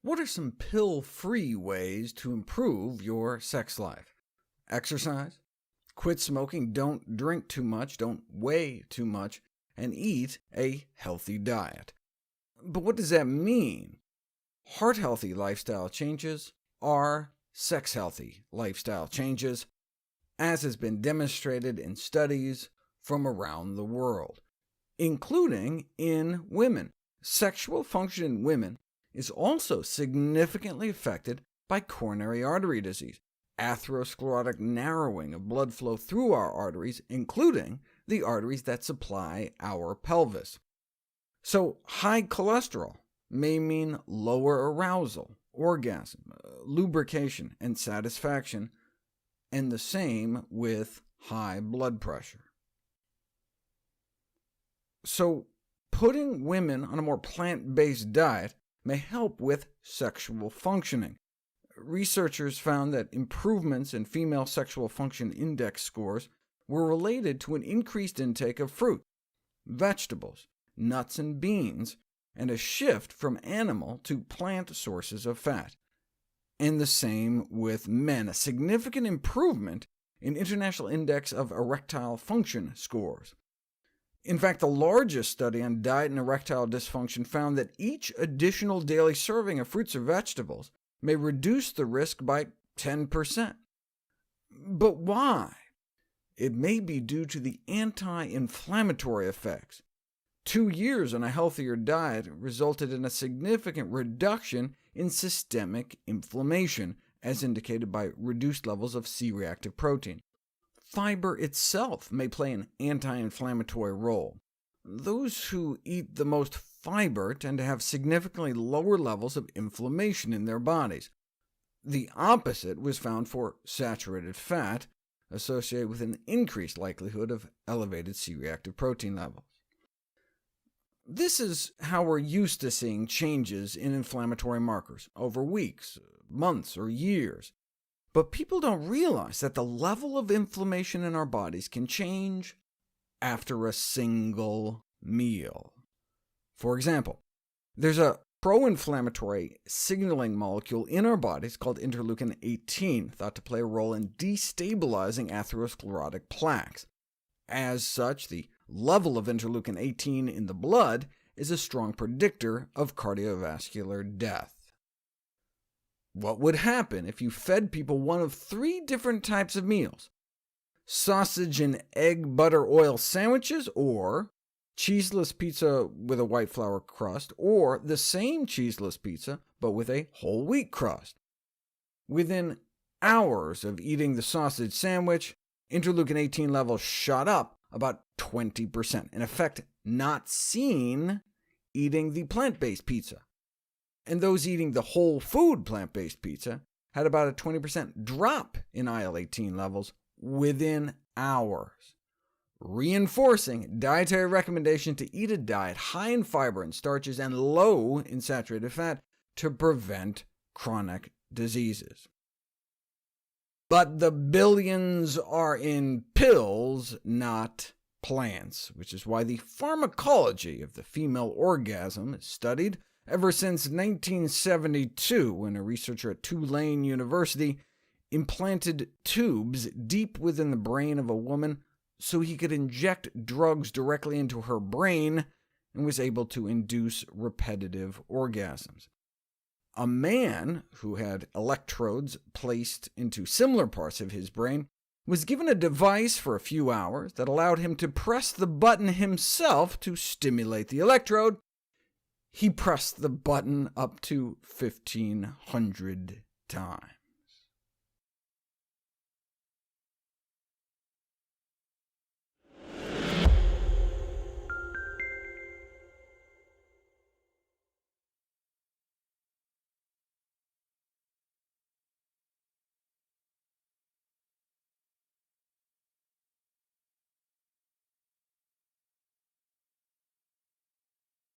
What are some pill-free ways to improve your sex life? Exercise, quit smoking, don't drink too much, don't weigh too much, and eat a healthy diet. But what does that mean? Heart-healthy lifestyle changes are sex-healthy lifestyle changes, as has been demonstrated in studies from around the world, including in women. Sexual function in women is also significantly affected by coronary artery disease, atherosclerotic narrowing of blood flow through our arteries, including the arteries that supply our pelvis. So high cholesterol may mean lower arousal, orgasm, lubrication, and satisfaction, and the same with high blood pressure. So putting women on a more plant-based diet may help with sexual functioning. Researchers found that improvements in female sexual function index scores were related to an increased intake of fruit, vegetables, nuts and beans, and a shift from animal to plant sources of fat. And the same with men, a significant improvement in International Index of Erectile Function scores. In fact, the largest study on diet and erectile dysfunction found that each additional daily serving of fruits or vegetables may reduce the risk by 10%. But why? It may be due to the anti-inflammatory effects. 2 years on a healthier diet resulted in a significant reduction in systemic inflammation, as indicated by reduced levels of C-reactive protein. Fiber itself may play an anti-inflammatory role. Those who eat the most fiber tend to have significantly lower levels of inflammation in their bodies. The opposite was found for saturated fat, associated with an increased likelihood of elevated C-reactive protein levels. This is how we're used to seeing changes in inflammatory markers over weeks, months, or years. But people don't realize that the level of inflammation in our bodies can change after a single meal. For example, there's a pro-inflammatory signaling molecule in our bodies called interleukin-18, thought to play a role in destabilizing atherosclerotic plaques. As such, the level of interleukin-18 in the blood is a strong predictor of cardiovascular death. What would happen if you fed people one of 3 different types of meals? Sausage and egg butter oil sandwiches, or cheeseless pizza with a white flour crust, or the same cheeseless pizza, but with a whole wheat crust. Within hours of eating the sausage sandwich, interleukin-18 levels shot up about 20%, an effect not seen eating the plant-based pizza. And those eating the whole food plant-based pizza had about a 20% drop in IL-18 levels within hours, reinforcing dietary recommendation to eat a diet high in fiber and starches and low in saturated fat to prevent chronic diseases. But the billions are in pills, not plants, which is why the pharmacology of the female orgasm is studied ever since 1972, when a researcher at Tulane University implanted tubes deep within the brain of a woman so he could inject drugs directly into her brain, and was able to induce repetitive orgasms. A man who had electrodes placed into similar parts of his brain was given a device for a few hours that allowed him to press the button himself to stimulate the electrode. He pressed the button up to 1,500 times.